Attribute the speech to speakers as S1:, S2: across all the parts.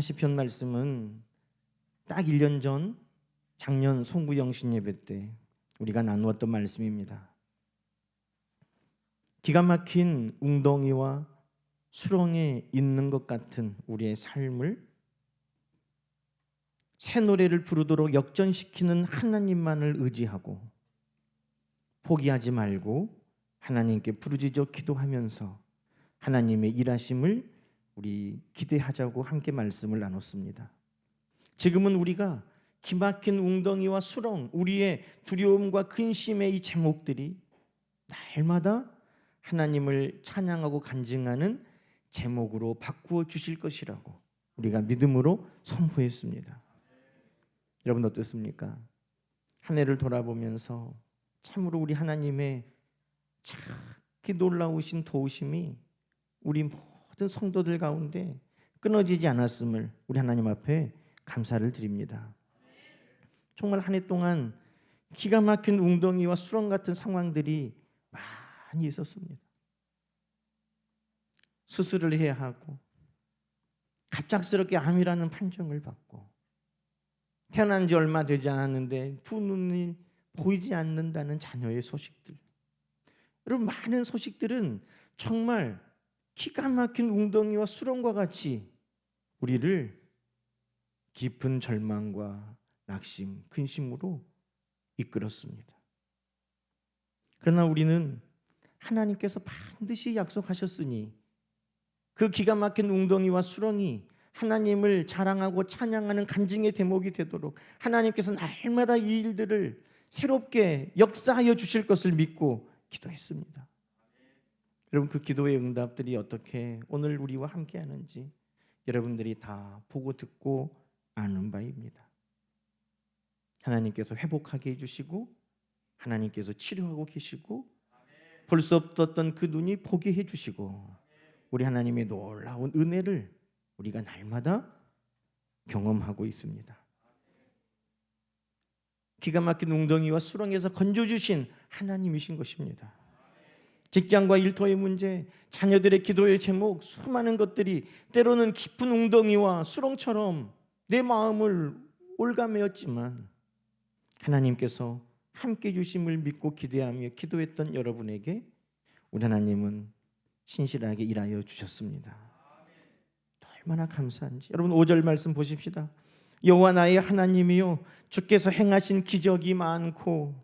S1: 시편 말씀은 딱 1년 전 작년 송구영신 예배 때 우리가 나누었던 말씀입니다. 기가 막힌 웅덩이와 수렁에 있는 것 같은 우리의 삶을 새 노래를 부르도록 역전시키는 하나님만을 의지하고 포기하지 말고 하나님께 부르짖어 기도하면서 하나님의 일하심을 우리 기대하자고 함께 말씀을 나눴습니다. 지금은 우리가 기막힌 웅덩이와 수렁, 우리의 두려움과 근심의 이 제목들이 날마다 하나님을 찬양하고 간증하는 제목으로 바꾸어 주실 것이라고 우리가 믿음으로 선포했습니다. 여러분 어떻습니까? 한 해를 돌아보면서 참으로 우리 하나님의 참기 놀라우신 도우심이 우리 모든 성도들 가운데 끊어지지 않았음을 우리 하나님 앞에 감사를 드립니다. 정말 한 해 동안 기가 막힌 웅덩이와 수렁 같은 상황들이 많이 있었습니다. 수술을 해야 하고 갑작스럽게 암이라는 판정을 받고 태어난 지 얼마 되지 않았는데 두 눈이 보이지 않는다는 자녀의 소식들, 여러분 많은 소식들은 정말 기가 막힌 웅덩이와 수렁과 같이 우리를 깊은 절망과 낙심, 근심으로 이끌었습니다. 그러나 우리는 하나님께서 반드시 약속하셨으니 그 기가 막힌 웅덩이와 수렁이 하나님을 자랑하고 찬양하는 간증의 대목이 되도록 하나님께서 날마다 이 일들을 새롭게 역사하여 주실 것을 믿고 기도했습니다. 여러분 그 기도의 응답들이 어떻게 오늘 우리와 함께 하는지 여러분들이 다 보고 듣고 아는 바입니다. 하나님께서 회복하게 해주시고 하나님께서 치료하고 계시고 볼 수 없었던 그 눈이 보게 해주시고 우리 하나님의 놀라운 은혜를 우리가 날마다 경험하고 있습니다. 기가 막힌 웅덩이와 수렁에서 건져주신 하나님이신 것입니다. 직장과 일터의 문제, 자녀들의 기도의 제목, 수많은 것들이 때로는 깊은 웅덩이와 수렁처럼 내 마음을 올가매었지만 하나님께서 함께 주심을 믿고 기대하며 기도했던 여러분에게 우리 하나님은 신실하게 일하여 주셨습니다. 얼마나 감사한지. 여러분 5절 말씀 보십시다. 여호와 나의 하나님이요 주께서 행하신 기적이 많고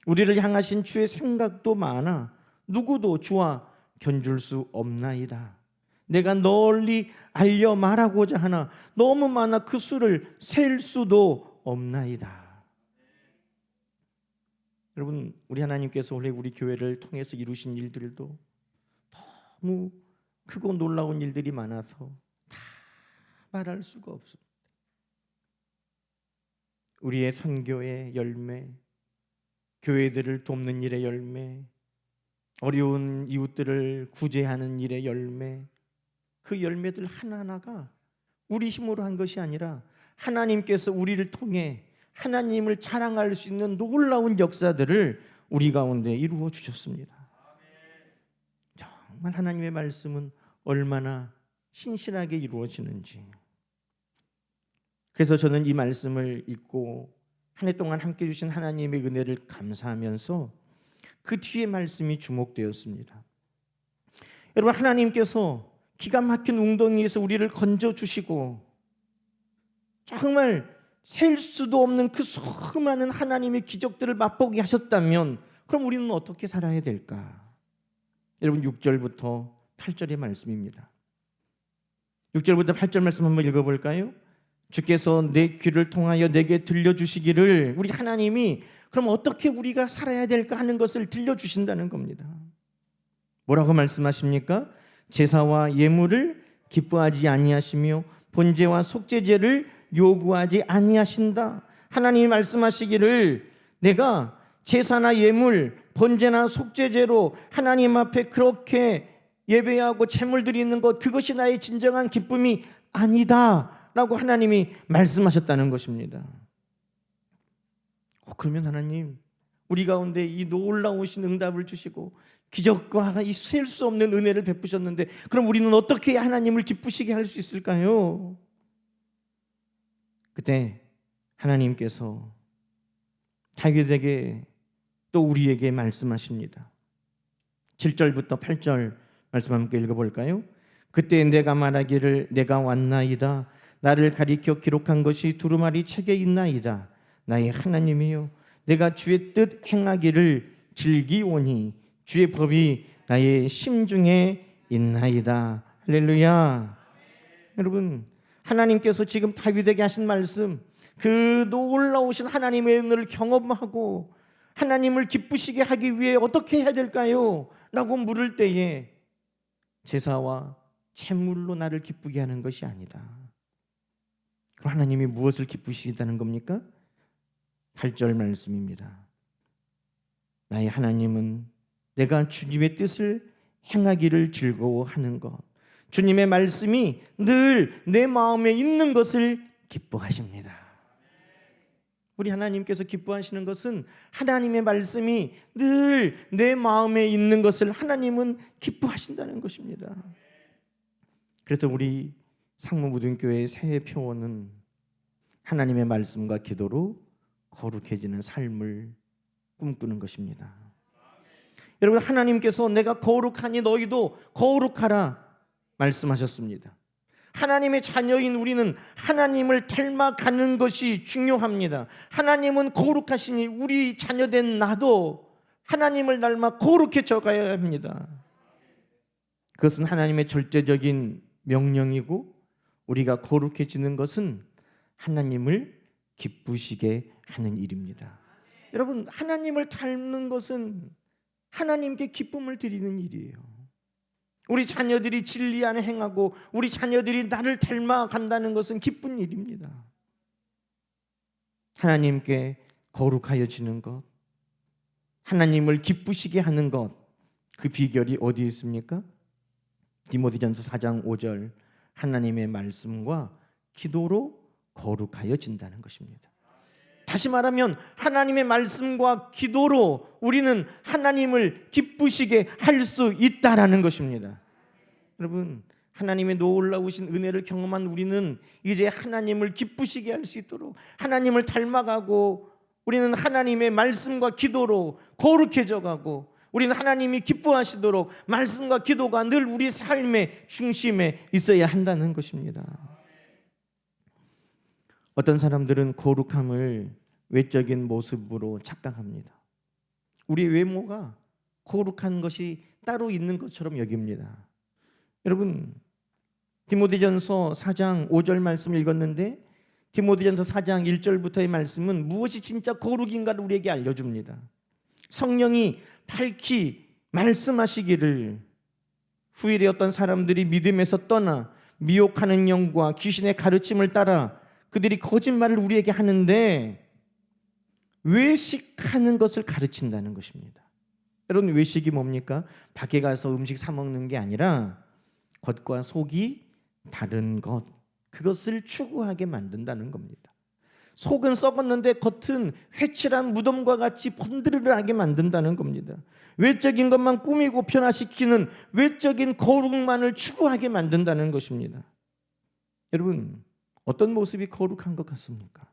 S1: 우리를 향하신 주의 생각도 많아 누구도 주와 견줄 수 없나이다. 내가 널리 알려 말하고자 하나 너무 많아 그 수를 셀 수도 없나이다. 여러분 우리 하나님께서 원래 우리 교회를 통해서 이루신 일들도 너무 크고 놀라운 일들이 많아서 다 말할 수가 없습니다. 우리의 선교의 열매, 교회들을 돕는 일의 열매, 어려운 이웃들을 구제하는 일의 열매, 그 열매들 하나하나가 우리 힘으로 한 것이 아니라 하나님께서 우리를 통해 하나님을 자랑할 수 있는 놀라운 역사들을 우리 가운데 이루어 주셨습니다. 정말 하나님의 말씀은 얼마나 신실하게 이루어지는지. 그래서 저는 이 말씀을 읽고 한 해 동안 함께 주신 하나님의 은혜를 감사하면서 그 뒤에 말씀이 주목되었습니다. 여러분 하나님께서 기가 막힌 웅덩이에서 우리를 건져주시고 정말 셀 수도 없는 그 수많은 하나님의 기적들을 맛보게 하셨다면 그럼 우리는 어떻게 살아야 될까? 여러분 6절부터 8절의 말씀입니다. 6절부터 8절 말씀 한번 읽어볼까요? 주께서 내 귀를 통하여 내게 들려주시기를, 우리 하나님이 그럼 어떻게 우리가 살아야 될까 하는 것을 들려주신다는 겁니다. 뭐라고 말씀하십니까? 제사와 예물을 기뻐하지 아니하시며 번제와 속죄제를 요구하지 아니하신다. 하나님이 말씀하시기를 내가 제사나 예물, 번제나 속죄제로 하나님 앞에 그렇게 예배하고 제물 드리는 것, 그것이 나의 진정한 기쁨이 아니다 라고 하나님이 말씀하셨다는 것입니다. 그러면 하나님 우리 가운데 이 놀라우신 응답을 주시고 기적과 이 셀 수 없는 은혜를 베푸셨는데 그럼 우리는 어떻게 하나님을 기쁘시게 할 수 있을까요? 그때 하나님께서 다윗에게 또 우리에게 말씀하십니다. 7절부터 8절 말씀 함께 읽어볼까요? 그때 내가 말하기를 내가 왔나이다. 나를 가리켜 기록한 것이 두루마리 책에 있나이다. 나의 하나님이여, 내가 주의 뜻 행하기를 즐기오니 주의 법이 나의 심중에 있나이다. 할렐루야. 여러분, 하나님께서 지금 다윗에게 하신 말씀, 그 놀라우신 하나님의 은혜를 경험하고 하나님을 기쁘시게 하기 위해 어떻게 해야 될까요? 라고 물을 때에 제사와 제물로 나를 기쁘게 하는 것이 아니다. 그럼 하나님이 무엇을 기쁘시다는 겁니까? 8절 말씀입니다. 나의 하나님은 내가 주님의 뜻을 행하기를 즐거워하는 것, 주님의 말씀이 늘 내 마음에 있는 것을 기뻐하십니다. 우리 하나님께서 기뻐하시는 것은 하나님의 말씀이 늘 내 마음에 있는 것을 하나님은 기뻐하신다는 것입니다. 그래서 우리 상무무등교회 새해 표어는 하나님의 말씀과 기도로 거룩해지는 삶을 꿈꾸는 것입니다. 여러분, 하나님께서 내가 거룩하니 너희도 거룩하라 말씀하셨습니다. 하나님의 자녀인 우리는 하나님을 닮아가는 것이 중요합니다. 하나님은 거룩하시니 우리 자녀된 나도 하나님을 닮아 거룩해져 가야 합니다. 그것은 하나님의 절대적인 명령이고, 우리가 거룩해지는 것은 하나님을 기쁘시게 하는 일입니다. 여러분, 하나님을 닮는 것은 하나님께 기쁨을 드리는 일이에요. 우리 자녀들이 진리 안에 행하고 우리 자녀들이 나를 닮아간다는 것은 기쁜 일입니다. 하나님께 거룩하여지는 것, 하나님을 기쁘시게 하는 것, 그 비결이 어디에 있습니까? 디모데전서 4장 5절, 하나님의 말씀과 기도로 거룩하여진다는 것입니다. 다시 말하면 하나님의 말씀과 기도로 우리는 하나님을 기쁘시게 할 수 있다라는 것입니다. 여러분, 하나님의 놀라우신 은혜를 경험한 우리는 이제 하나님을 기쁘시게 할 수 있도록 하나님을 닮아가고, 우리는 하나님의 말씀과 기도로 거룩해져 가고, 우리는 하나님이 기뻐하시도록 말씀과 기도가 늘 우리 삶의 중심에 있어야 한다는 것입니다. 어떤 사람들은 거룩함을 외적인 모습으로 착각합니다. 우리 외모가 거룩한 것이 따로 있는 것처럼 여깁니다. 여러분, 디모데전서 4장 5절 말씀을 읽었는데, 디모데전서 4장 1절부터의 말씀은 무엇이 진짜 거룩인가를 우리에게 알려줍니다. 성령이 밝히 말씀하시기를, 후일에 어떤 사람들이 믿음에서 떠나 미혹하는 영과 귀신의 가르침을 따라 그들이 거짓말을 우리에게 하는데, 외식하는 것을 가르친다는 것입니다. 여러분, 외식이 뭡니까? 밖에 가서 음식 사 먹는 게 아니라 겉과 속이 다른 것, 그것을 추구하게 만든다는 겁니다. 속은 썩었는데 겉은 회칠한 무덤과 같이 번드르르하게 만든다는 겁니다. 외적인 것만 꾸미고 변화시키는 외적인 거룩만을 추구하게 만든다는 것입니다. 여러분, 어떤 모습이 거룩한 것 같습니까?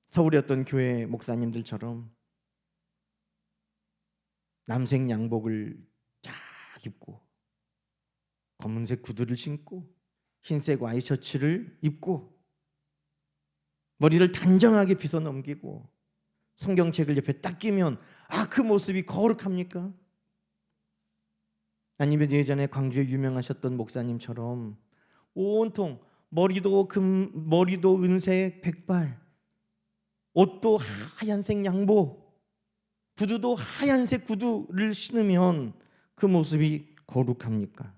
S1: 서울의 어떤 교회 목사님들처럼 남색 양복을 쫙 입고 검은색 구두를 신고 흰색 와이셔츠를 입고 머리를 단정하게 빗어 넘기고 성경책을 옆에 딱 끼면 그 모습이 거룩합니까? 아니면 예전에 광주에 유명하셨던 목사님처럼 온통 머리도 은색 백발, 옷도 하얀색 양복, 구두도 하얀색 구두를 신으면 그 모습이 거룩합니까?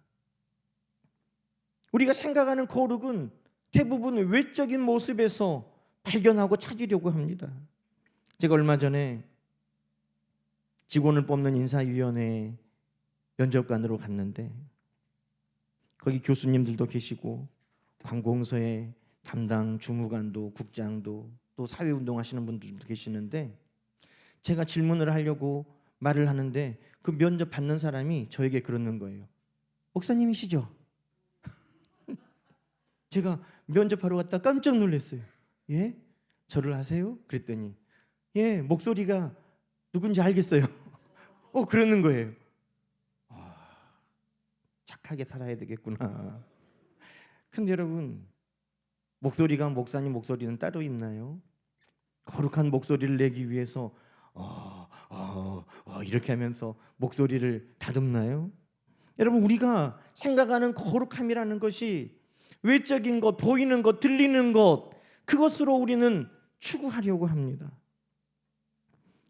S1: 우리가 생각하는 거룩은 대부분 외적인 모습에서 발견하고 찾으려고 합니다. 제가 얼마 전에 직원을 뽑는 인사위원회 면접관으로 갔는데, 거기 교수님들도 계시고 관공서의 담당 주무관도 국장도 또 사회운동 하시는 분들도 계시는데, 제가 질문을 하려고 말을 하는데 그 면접 받는 사람이 저에게 그러는 거예요. 목사님이시죠? 제가 면접하러 갔다 깜짝 놀랐어요. 예? 저를 아세요? 그랬더니 예, 목소리가 누군지 알겠어요. 그러는 거예요. 착하게 살아야 되겠구나. 근데 여러분, 목소리가 목사님 목소리는 따로 있나요? 거룩한 목소리를 내기 위해서 이렇게 하면서 목소리를 다듬나요? 여러분, 우리가 생각하는 거룩함이라는 것이 외적인 것, 보이는 것, 들리는 것, 그것으로 우리는 추구하려고 합니다.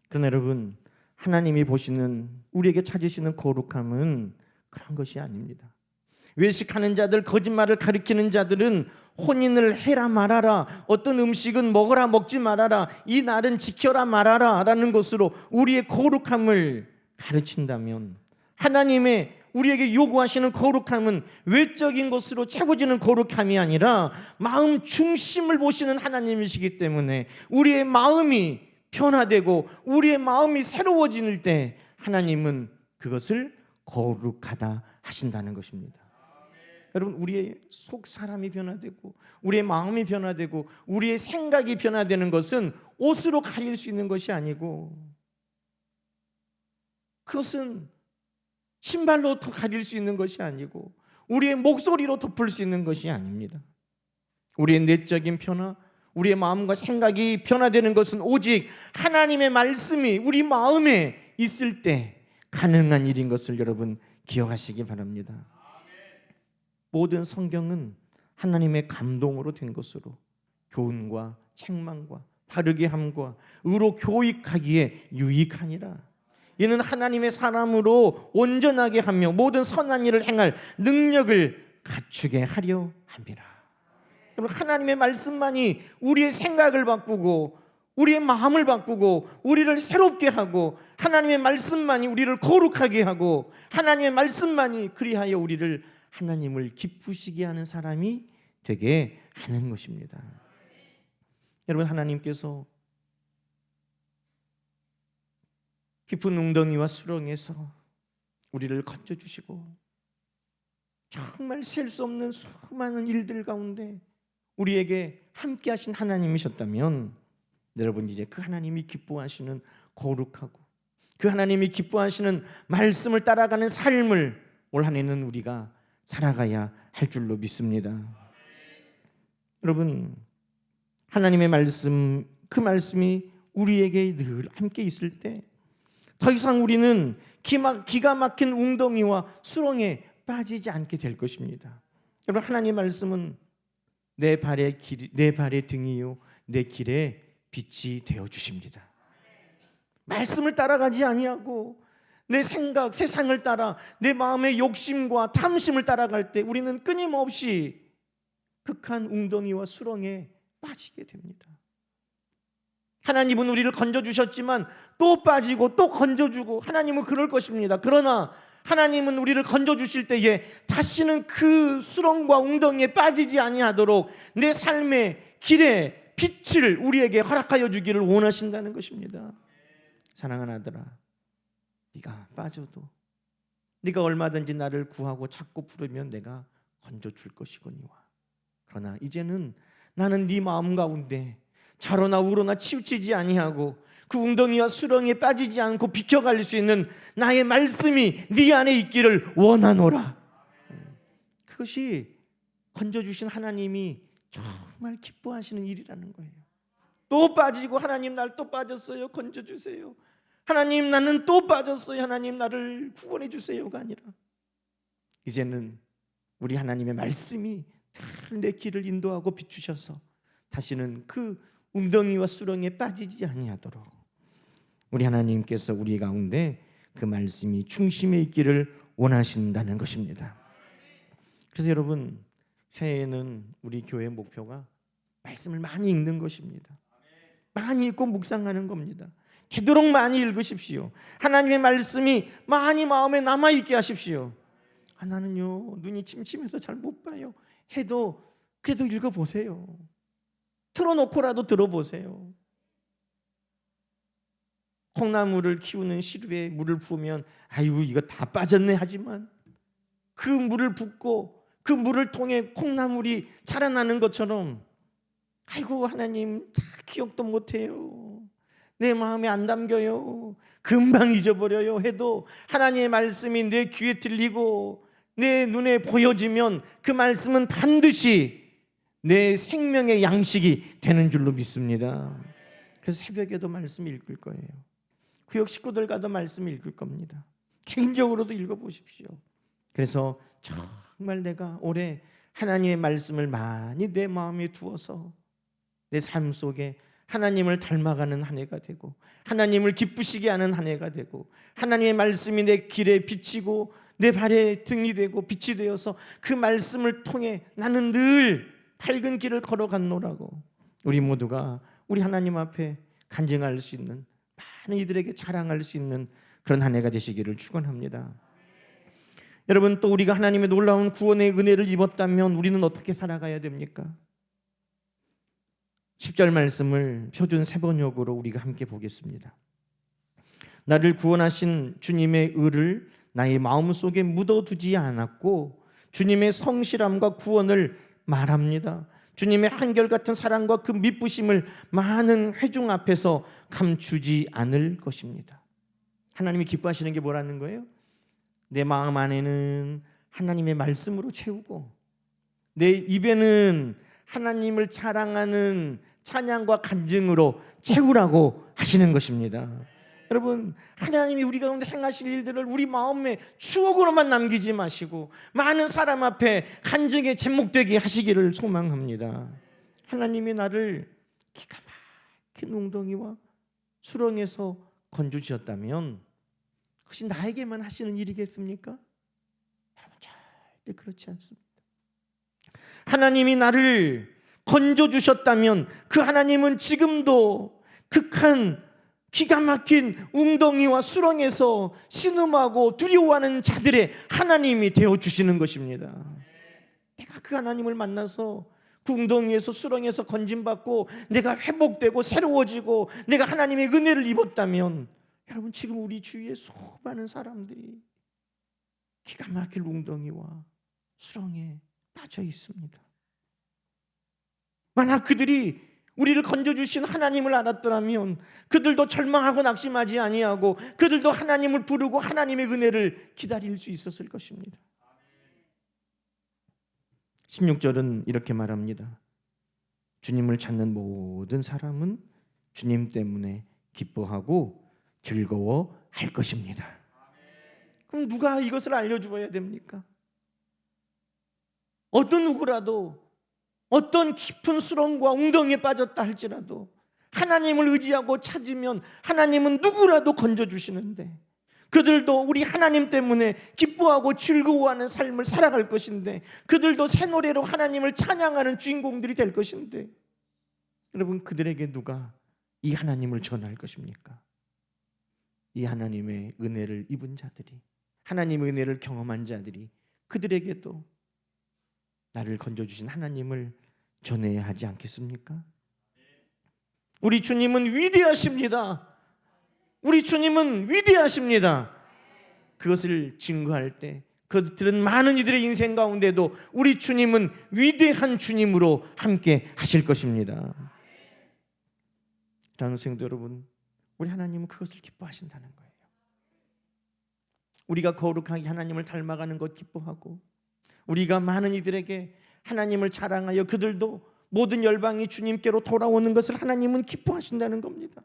S1: 그러나 여러분, 하나님이 보시는, 우리에게 찾으시는 거룩함은 그런 것이 아닙니다. 외식하는 자들, 거짓말을 가리키는 자들은 혼인을 해라 말아라, 어떤 음식은 먹어라 먹지 말아라, 이 날은 지켜라 말아라 라는 것으로 우리의 거룩함을 가르친다면, 하나님의 우리에게 요구하시는 거룩함은 외적인 것으로 채워지는 거룩함이 아니라 마음 중심을 보시는 하나님이시기 때문에 우리의 마음이 변화되고 우리의 마음이 새로워질 때 하나님은 그것을 거룩하다 하신다는 것입니다. 여러분, 우리의 속 사람이 변화되고 우리의 마음이 변화되고 우리의 생각이 변화되는 것은 옷으로 가릴 수 있는 것이 아니고, 그것은 신발로 가릴 수 있는 것이 아니고 우리의 목소리로 덮을 수 있는 것이 아닙니다. 우리의 내적인 변화, 우리의 마음과 생각이 변화되는 것은 오직 하나님의 말씀이 우리 마음에 있을 때 가능한 일인 것을 여러분 기억하시기 바랍니다. 모든 성경은 하나님의 감동으로 된 것으로 교훈과 책망과 바르게 함과 의로 교육하기에 유익하니라. 이는 하나님의 사람으로 온전하게 하며 모든 선한 일을 행할 능력을 갖추게 하려 함이라. 여러분, 하나님의 말씀만이 우리의 생각을 바꾸고 우리의 마음을 바꾸고 우리를 새롭게 하고, 하나님의 말씀만이 우리를 거룩하게 하고, 하나님의 말씀만이 그리하여 우리를 하나님을 기쁘시게 하는 사람이 되게 하는 것입니다. 여러분, 하나님께서 깊은 웅덩이와 수렁에서 우리를 건져주시고 정말 셀 수 없는 수많은 일들 가운데 우리에게 함께 하신 하나님이셨다면, 여러분, 이제 그 하나님이 기뻐하시는 거룩하고 그 하나님이 기뻐하시는 말씀을 따라가는 삶을 올 한 해는 우리가 살아가야 할 줄로 믿습니다. 여러분, 하나님의 말씀, 그 말씀이 우리에게 늘 함께 있을 때 더 이상 우리는 기가 막힌 웅덩이와 수렁에 빠지지 않게 될 것입니다. 여러분, 하나님의 말씀은 내 발의 등이요 내 길에 빛이 되어 주십니다. 말씀을 따라가지 아니하고 내 생각, 세상을 따라 내 마음의 욕심과 탐심을 따라갈 때 우리는 끊임없이 극한 웅덩이와 수렁에 빠지게 됩니다. 하나님은 우리를 건져주셨지만 또 빠지고 또 건져주고, 하나님은 그럴 것입니다. 그러나 하나님은 우리를 건져주실 때에 다시는 그 수렁과 웅덩이에 빠지지 아니하도록 내 삶의 길에 빛을 우리에게 허락하여 주기를 원하신다는 것입니다. 사랑하는 아들아, 네가 빠져도 네가 얼마든지 나를 구하고 찾고 부르면 내가 건져줄 것이거니와. 그러나 이제는 나는 네 마음 가운데 좌로나 우로나 치우치지 아니하고 그 웅덩이와 수렁에 빠지지 않고 비켜갈 수 있는 나의 말씀이 네 안에 있기를 원하노라. 그것이 건져주신 하나님이 정말 기뻐하시는 일이라는 거예요. 또 빠지고, 하나님 날 또 빠졌어요, 건져주세요. 하나님 나는 또 빠졌어요, 하나님 나를 구원해 주세요가 아니라, 이제는 우리 하나님의 말씀이 내 길을 인도하고 비추셔서 다시는 그 웅덩이와 수렁에 빠지지 아니하도록 우리 하나님께서 우리 가운데 그 말씀이 중심에 있기를 원하신다는 것입니다. 그래서 여러분, 새해에는 우리 교회 목표가 말씀을 많이 읽는 것입니다. 많이 읽고 묵상하는 겁니다. 되도록 많이 읽으십시오. 하나님의 말씀이 많이 마음에 남아있게 하십시오. 나는요 눈이 침침해서 잘 못 봐요 해도 그래도 읽어보세요. 틀어놓고라도 들어보세요. 콩나물을 키우는 시루에 물을 부으면 아이고 이거 다 빠졌네 하지만 그 물을 붓고 그 물을 통해 콩나물이 자라나는 것처럼, 아이고 하나님 다 기억도 못해요, 내 마음에 안 담겨요, 금방 잊어버려요 해도 하나님의 말씀이 내 귀에 들리고 내 눈에 보여지면 그 말씀은 반드시 내 생명의 양식이 되는 줄로 믿습니다. 그래서 새벽에도 말씀 읽을 거예요. 구역 식구들과도 말씀 읽을 겁니다. 개인적으로도 읽어보십시오. 그래서 정말 내가 올해 하나님의 말씀을 많이 내 마음에 두어서 내 삶 속에 하나님을 닮아가는 한 해가 되고 하나님을 기쁘시게 하는 한 해가 되고 하나님의 말씀이 내 길에 비치고 내 발에 등이 되고 빛이 되어서 그 말씀을 통해 나는 늘 밝은 길을 걸어갔노라고 우리 모두가 우리 하나님 앞에 간증할 수 있는, 많은 이들에게 자랑할 수 있는 그런 한 해가 되시기를 축원합니다. 여러분, 또 우리가 하나님의 놀라운 구원의 은혜를 입었다면 우리는 어떻게 살아가야 됩니까? 10절 말씀을 표준 세번역으로 우리가 함께 보겠습니다. 나를 구원하신 주님의 의를 나의 마음속에 묻어두지 않았고 주님의 성실함과 구원을 말합니다. 주님의 한결같은 사랑과 그 미쁘심을 많은 회중 앞에서 감추지 않을 것입니다. 하나님이 기뻐하시는 게 뭐라는 거예요? 내 마음 안에는 하나님의 말씀으로 채우고 내 입에는 하나님을 자랑하는 찬양과 간증으로 채우라고 하시는 것입니다. 여러분, 하나님이 우리 가운데 행하실 일들을 우리 마음에 추억으로만 남기지 마시고 많은 사람 앞에 간증의 제목되게 하시기를 소망합니다. 하나님이 나를 기가 막힌 웅덩이와 수렁에서 건져주셨다면 그것이 나에게만 하시는 일이겠습니까? 여러분, 절대 그렇지 않습니다. 하나님이 나를 건져주셨다면 그 하나님은 지금도 극한 기가 막힌 웅덩이와 수렁에서 신음하고 두려워하는 자들의 하나님이 되어주시는 것입니다. 내가 그 하나님을 만나서 그 웅덩이에서 수렁에서 건짐받고 내가 회복되고 새로워지고 내가 하나님의 은혜를 입었다면 여러분, 지금 우리 주위에 수많은 사람들이 기가 막힐 웅덩이와 수렁에 빠져 있습니다. 만약 그들이 우리를 건져주신 하나님을 알았더라면 그들도 절망하고 낙심하지 아니하고 그들도 하나님을 부르고 하나님의 은혜를 기다릴 수 있었을 것입니다. 16절은 이렇게 말합니다. 주님을 찾는 모든 사람은 주님 때문에 기뻐하고 즐거워할 것입니다. 그럼 누가 이것을 알려주어야 됩니까? 어떤 누구라도 어떤 깊은 수렁과 웅덩이에 빠졌다 할지라도 하나님을 의지하고 찾으면 하나님은 누구라도 건져주시는데 그들도 우리 하나님 때문에 기뻐하고 즐거워하는 삶을 살아갈 것인데 그들도 새 노래로 하나님을 찬양하는 주인공들이 될 것인데 여러분, 그들에게 누가 이 하나님을 전할 것입니까? 이 하나님의 은혜를 입은 자들이, 하나님의 은혜를 경험한 자들이 그들에게도 나를 건져주신 하나님을 전해야 하지 않겠습니까? 우리 주님은 위대하십니다. 우리 주님은 위대하십니다. 그것을 증거할 때 그들은 많은 이들의 인생 가운데도 우리 주님은 위대한 주님으로 함께 하실 것입니다. 사랑하는 성도 여러분, 우리 하나님은 그것을 기뻐하신다는 거예요. 우리가 거룩하게 하나님을 닮아가는 것 기뻐하고 우리가 많은 이들에게 하나님을 자랑하여 그들도 모든 열방이 주님께로 돌아오는 것을 하나님은 기뻐하신다는 겁니다.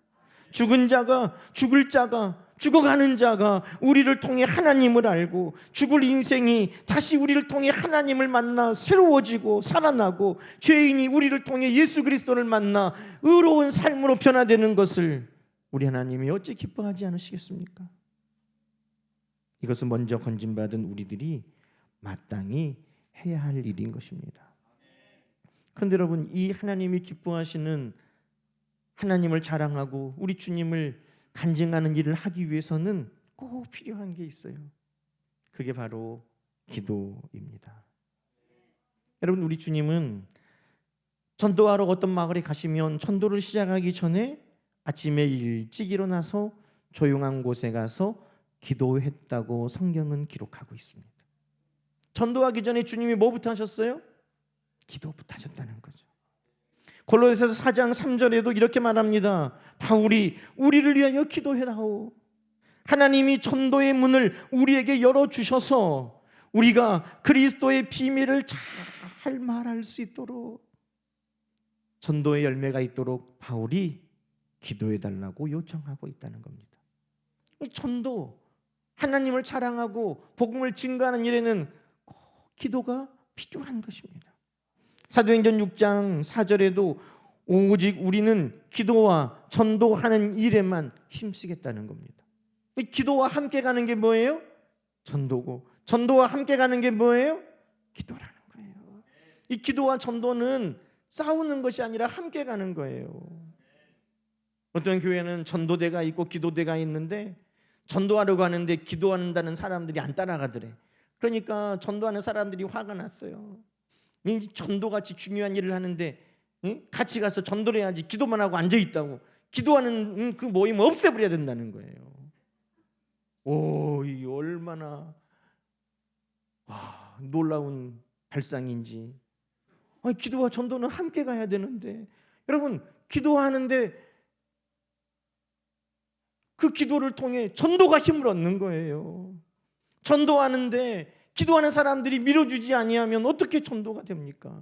S1: 죽은 자가, 죽을 자가, 죽어가는 자가 우리를 통해 하나님을 알고 죽을 인생이 다시 우리를 통해 하나님을 만나 새로워지고 살아나고 죄인이 우리를 통해 예수 그리스도를 만나 의로운 삶으로 변화되는 것을 우리 하나님이 어찌 기뻐하지 않으시겠습니까? 이것은 먼저 건진받은 우리들이 마땅히 해야 할 일인 것입니다. 그런데 여러분, 이 하나님이 기뻐하시는 하나님을 자랑하고 우리 주님을 간증하는 일을 하기 위해서는 꼭 필요한 게 있어요. 그게 바로 기도입니다. 여러분, 우리 주님은 전도하러 어떤 마을에 가시면 전도를 시작하기 전에 아침에 일찍 일어나서 조용한 곳에 가서 기도했다고 성경은 기록하고 있습니다. 전도하기 전에 주님이 뭐부터 하셨어요? 기도부터 하셨다는 거죠. 골로새서 4장 3절에도 이렇게 말합니다. 바울이 우리를 위하여 기도해다오. 하나님이 전도의 문을 우리에게 열어주셔서 우리가 그리스도의 비밀을 잘 말할 수 있도록, 전도의 열매가 있도록 바울이 기도해달라고 요청하고 있다는 겁니다. 이 전도, 하나님을 자랑하고 복음을 증거하는 일에는 꼭 기도가 필요한 것입니다. 사도행전 6장 4절에도 오직 우리는 기도와 전도하는 일에만 힘쓰겠다는 겁니다. 이 기도와 함께 가는 게 뭐예요? 전도고, 전도와 함께 가는 게 뭐예요? 기도라는 거예요. 이 기도와 전도는 싸우는 것이 아니라 함께 가는 거예요. 어떤 교회는 전도대가 있고 기도대가 있는데 전도하러 가는데 기도한다는 사람들이 안 따라가더래. 그러니까 전도하는 사람들이 화가 났어요. 전도같이 중요한 일을 하는데 같이 가서 전도를 해야지 기도만 하고 앉아있다고, 기도하는 그 모임 없애버려야 된다는 거예요. 오, 이게 얼마나 놀라운 발상인지. 기도와 전도는 함께 가야 되는데, 여러분 기도하는데 그 기도를 통해 전도가 힘을 얻는 거예요. 전도하는데 기도하는 사람들이 밀어주지 아니하면 어떻게 전도가 됩니까?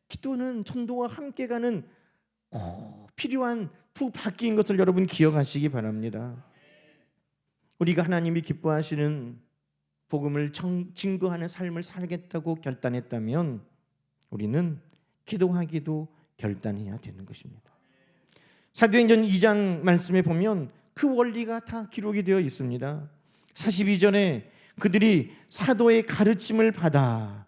S1: 기도는 전도와 함께 가는 꼭 필요한 두 바퀴인 것을 여러분 기억하시기 바랍니다. 우리가 하나님이 기뻐하시는 복음을 증거하는 삶을 살겠다고 결단했다면 우리는 기도하기도 결단해야 되는 것입니다. 사도행전 2장 말씀에 보면 그 원리가 다 기록이 되어 있습니다. 42절에 그들이 사도의 가르침을 받아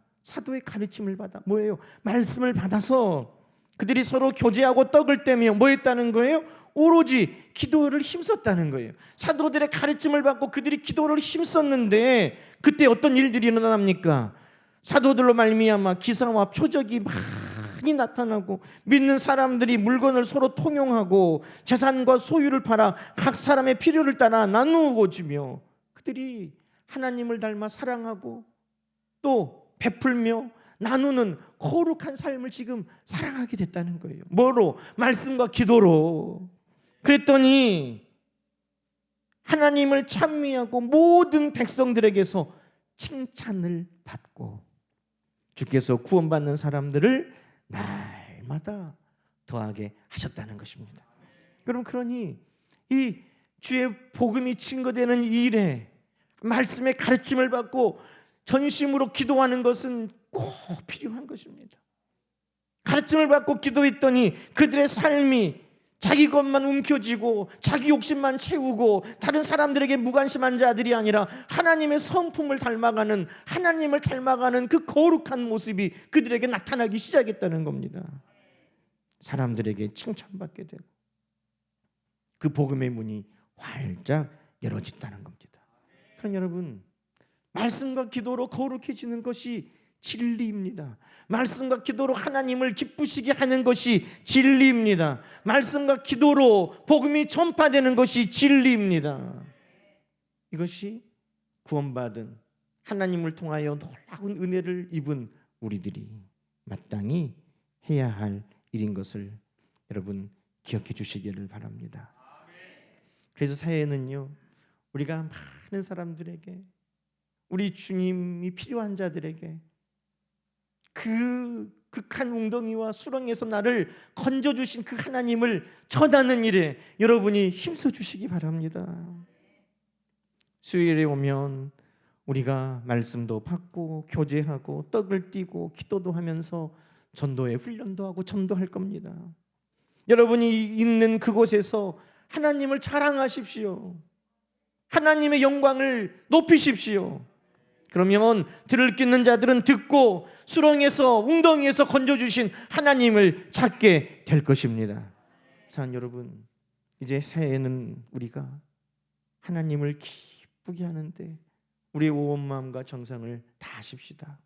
S1: 뭐예요? 말씀을 받아서 그들이 서로 교제하고 떡을 떼며 뭐 했다는 거예요? 오로지 기도를 힘썼다는 거예요. 사도들의 가르침을 받고 그들이 기도를 힘썼는데 그때 어떤 일들이 일어납니까? 사도들로 말미암아 기사와 표적이 많이 나타나고 믿는 사람들이 물건을 서로 통용하고 재산과 소유를 팔아 각 사람의 필요를 따라 나누고 주며 그들이 하나님을 닮아 사랑하고 또 베풀며 나누는 거룩한 삶을 지금 살아가게 됐다는 거예요. 뭐로? 말씀과 기도로. 그랬더니 하나님을 찬미하고 모든 백성들에게서 칭찬을 받고 주께서 구원받는 사람들을 날마다 더하게 하셨다는 것입니다. 여러분, 그러니 이 주의 복음이 증거되는 이 일에 말씀의 가르침을 받고 전심으로 기도하는 것은 꼭 필요한 것입니다. 가르침을 받고 기도했더니 그들의 삶이 자기 것만 움켜쥐고 자기 욕심만 채우고 다른 사람들에게 무관심한 자들이 아니라 하나님의 성품을 닮아가는, 하나님을 닮아가는 그 거룩한 모습이 그들에게 나타나기 시작했다는 겁니다. 사람들에게 칭찬받게 되고 그 복음의 문이 활짝 열어진다는 겁니다. 그럼 여러분, 말씀과 기도로 거룩해지는 것이 진리입니다. 말씀과 기도로 하나님을 기쁘시게 하는 것이 진리입니다. 말씀과 기도로 복음이 전파되는 것이 진리입니다. 이것이 구원받은, 하나님을 통하여 놀라운 은혜를 입은 우리들이 마땅히 해야 할 일인 것을 여러분 기억해 주시기를 바랍니다. 그래서 사회는요, 우리가 많은 사람들에게, 우리 주님이 필요한 자들에게 그 극한 웅덩이와 수렁에서 나를 건져주신 그 하나님을 전하는 일에 여러분이 힘써 주시기 바랍니다. 수요일에 오면 우리가 말씀도 받고 교제하고 떡을 띠고 기도도 하면서 전도의 훈련도 하고 전도할 겁니다. 여러분이 있는 그곳에서 하나님을 자랑하십시오. 하나님의 영광을 높이십시오. 그러면 들을 끼는 자들은 듣고 수렁에서, 웅덩이에서 건져주신 하나님을 찾게 될 것입니다. 사랑하는 여러분, 이제 새해에는 우리가 하나님을 기쁘게 하는데 우리의 온 마음과 정성을 다하십시다.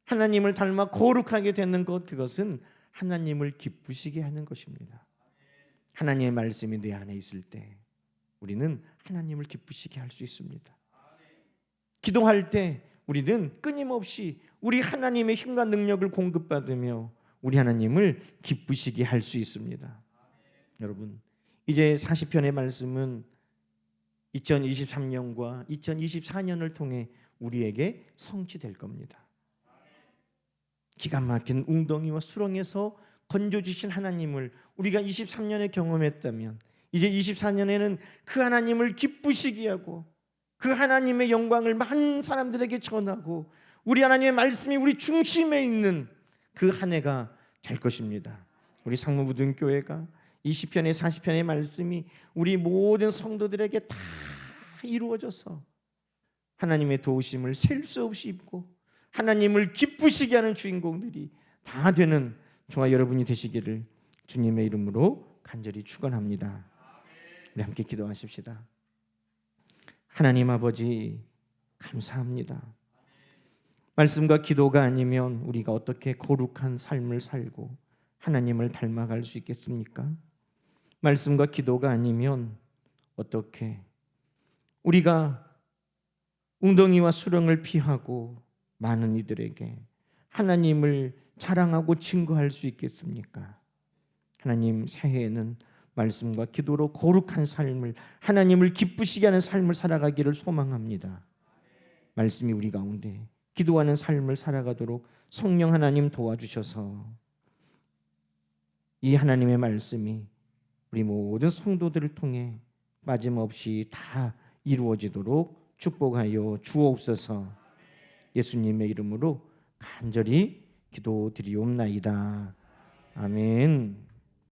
S1: 하나님을 닮아 거룩하게 되는 것, 그것은 하나님을 기쁘시게 하는 것입니다. 하나님의 말씀이 내 안에 있을 때 우리는 하나님을 기쁘시게 할 수 있습니다. 기도할 때 우리는 끊임없이 우리 하나님의 힘과 능력을 공급받으며 우리 하나님을 기쁘시게 할 수 있습니다. 여러분, 이제 40편의 말씀은 2023년과 2024년을 통해 우리에게 성취될 겁니다. 기가 막힌 웅덩이와 수렁에서 건져주신 하나님을 우리가 23년에 경험했다면 이제 24년에는 그 하나님을 기쁘시게 하고 그 하나님의 영광을 많은 사람들에게 전하고 우리 하나님의 말씀이 우리 중심에 있는 그 한 해가 될 것입니다. 우리 상무부등교회가 20편의 40편의 말씀이 우리 모든 성도들에게 다 이루어져서 하나님의 도우심을 셀 수 없이 입고 하나님을 기쁘시게 하는 주인공들이 다 되는 저와 여러분이 되시기를 주님의 이름으로 간절히 축원합니다. 우리 함께 기도하십시다. 하나님 아버지, 감사합니다. 말씀과 기도가 아니면 우리가 어떻게 거룩한 삶을 살고 하나님을 닮아갈 수 있겠습니까? 말씀과 기도가 아니면 어떻게 우리가 웅덩이와 수렁을 피하고 많은 이들에게 하나님을 자랑하고 증거할 수 있겠습니까? 하나님, 새해에는 말씀과 기도로 거룩한 삶을, 하나님을 기쁘시게 하는 삶을 살아가기를 소망합니다. 말씀이 우리 가운데 기도하는 삶을 살아가도록 성령 하나님 도와주셔서 이 하나님의 말씀이 우리 모든 성도들을 통해 빠짐없이 다 이루어지도록 축복하여 주옵소서. 예수님의 이름으로 간절히 기도드리옵나이다. 아멘.